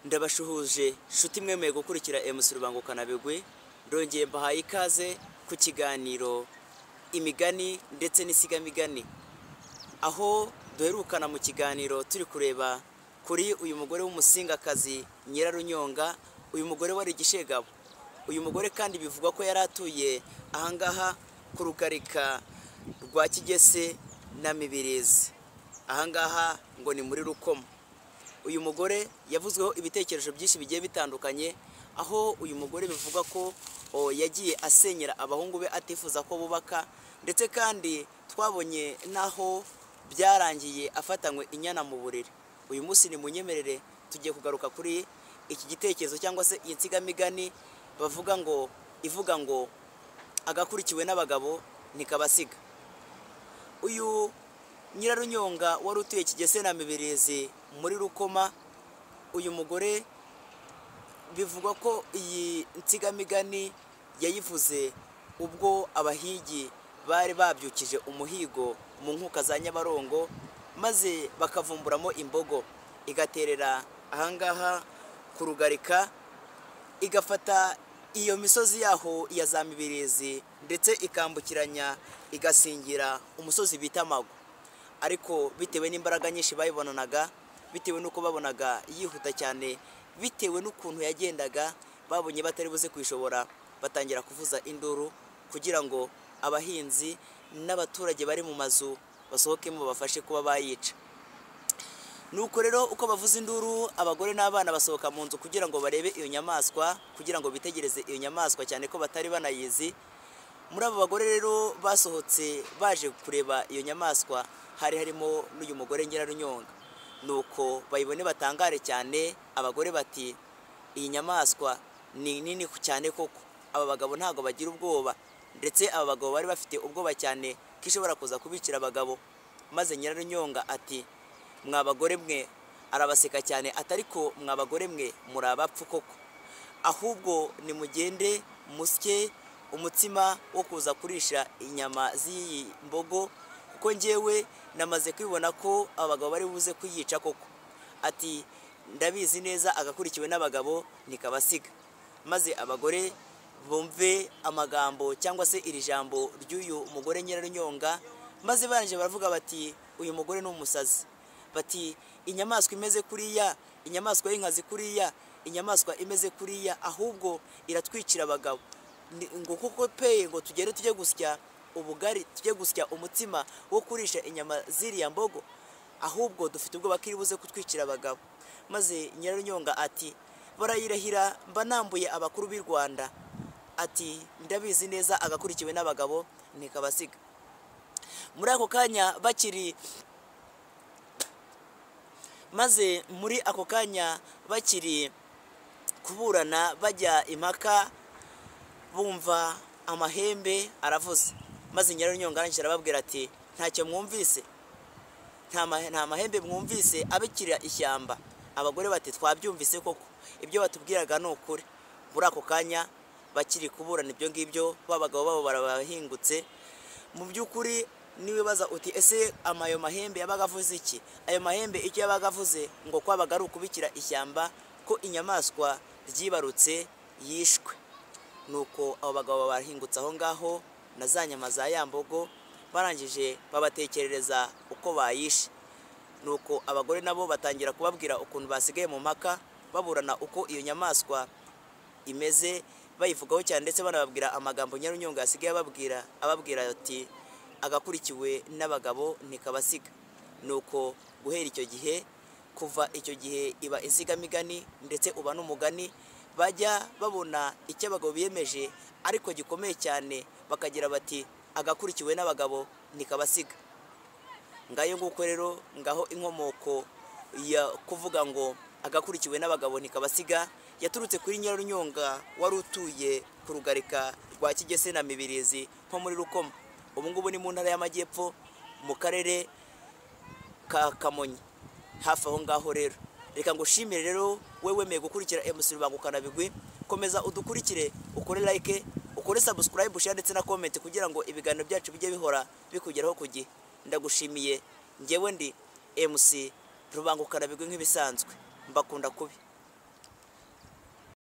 Ndabashuhuje shuti mwemeye gukurikira MC Rubangukana Bigwi, ndongeye mbahaye ikaze ku kiganiro imigani ndetse n'isigamigani, aho duherukana mu kiganiro turi kureba kuri uyu mugore w'umusingakazi Nyirarunyonga, uyu mugore wari igishegabo. Uyu mugore kandi bivugwa ko yari atuye ahangaha ku rugarika rwa Kigese na Mibirizi, ahangaha ngo ni muri Rukomo. Uyu mugore yavuzweho ibitekerezo byinshi bigiye bitandukanye, aho uyu mugore bivugwa ko yagiye asenyera abahungu be atifuza ko bubaka, ndetse kandi twabonye naho byarangiye afatanywe inyana mu buriri. Uyu munsi ni munyemerere tugiye kugaruka kuri iki gitekerezo cyangwa se iyi nsigamigani ivuga ngo agakurikiwe n'abagabo ntikabasiga. Uyu Nyirarunyonga wari utuye Kigese na Mibirizi muri Rukoma, uyu mugore bivugwa ko iyi nsigamigani yayivuze ubwo abahigi bari babyukije umuhigo mu nkuka za Nyabarongo, maze bakavumburamo imbogo igaterera ahangaha ku rugarika, igafata iyo misozi yaho ya za Mibirizi ndetse ikambukiranya igasingira umusozi bita Mago. Ariko bitewe n'imbaraga nyinshi bayibonanaga, bitewe n'uko babonaga yihuta cyane, bitewe n'ukuntu yagendaga, babonye batari buze kwishobora, batangira kuvuza induru kugira ngo abahinzi n'abaturage bari mu mazu basohokemo bafashe kuba bayica. Nuko rero uko bavuza induru, abagore n'abana basohoka mu nzu kugira ngo barebe iyo nyamaswa, kugira ngo bitegereze iyo nyamaswa, cyane ko batari banayizi. Muri abo bagore rero basohotse baje kureba iyo nyamaswa, hari harimo n'uyu mugore Nyirarunyonga. Nuko bayibone batangare cyane, abagore bati iyi nyamaswa ni nini cyane koko, aba bagabo ntago bagira ubwoba, ndetse aba bagabo bari bafite ubwoba cyane ko ishobora kuza kubicira abagabo. Maze Nyirarunyonga ati mwa bagore mwe, arabaseka cyane, atariko mwa bagore mwe muri abapfu koko, ahubwo nimugende musye umutsima wo kuza kurisha inyama z'iyi mbogo, kuko njyewe namaze kwibona ko abagabo bari buze kuyica koko. Ati ndabizi neza agakurikiwe n'abagabo ntikabasiga. Maze abagore bumve amagambo cyangwa se iri jambo ry'uyu mugore Nyirarunyonga, maze baranje baravuga bati uyu mugore ni umusazi. Bati inyamaswa imeze kuriya, inyamaswa y'inkazi kuriya, inyamaswa imeze kuriya, ahubwo iratwicira abagabo. Ngo kuko pe ngo tugere tujye gusya ubugari, tujye gusya umutsima wo kurisha inyama ziriya mbogo, ahubwo dufite ubwo bakiri buze kutwicira abagabo. Maze Nyirarunyonga ati barayirahira mba nambuye abakuru b'i Rwanda. Ati ndabizi neza agakurikiwe n'abagabo ntikabasiga. Muri ako kanya bakiri kuburana bajya impaka, bumva amahembe aravuze. Maze Nyirarunyonga arangije arababwira ati ntacyo mwumvise, nta mahembe mwumvise abikira ishyamba. Abagore bati twabyumvise koko, ibyo batubwiraga ni ukuri. Muri ako kanya bakiri kuburana ibyo ngibyo, babagabo babo barabahingutse. Mu by'ukuri niwibaza uti ese ayo mahembe yabaga avuze iki? Ayo mahembe icyo yabaga avuze ngo kwabaga ari ukubikira ishyamba, ko inyamaswa ryibarutse yishwe. Nuko abo bagabo barahingutse aho ngaho na za nyama za yambogo, barangije babatekerereza uko bayishe. Nuko abagore nabo batangira kubabwira ukuntu basigaye mu mpaka, baburana uko iyo nyamaswa imeze, bayivugaho cyane, ndetse banababwira amagambo Nyirarunyonga yasigaye ababwira ati agakurikiwe n'abagabo ntikabasiga. Nuko guhera icyo gihe, kuva icyo gihe iba insigamigani ndetse uba n'umugani, bajya babona icyo abagabo biyemeje ariko gikomeye cyane, bakagira bati agakurikiwe n'abagabo ntikabasiga. Ngayo nguko rero, ngaho inkomoko ya kuvuga ngo agakurikiwe n'abagabo ntikabasiga yaturutse kuri Nyirarunyonga wari utuye ku rugarika rwa Kigese na Mibirizi nko muri Rukomo. Ubu ngubu ni mu ntara y'Amajyepfo mu karere ka Kamonyi, hafi aho ngaho. Rero reka ngushimire rero wewe wemeye gukurikira MC Rubangukana Bigwi. Komeza udukurikire, ukore like, ukore subscribe, share ndetse na comment, kugira ngo ibiganiro byacu bijye bihora bikugeraho ku gihe. Ndagushimiye. Njyewe ndi MC Rubangukana Bigwi nk'ibisanzwe, mbakunda kubi.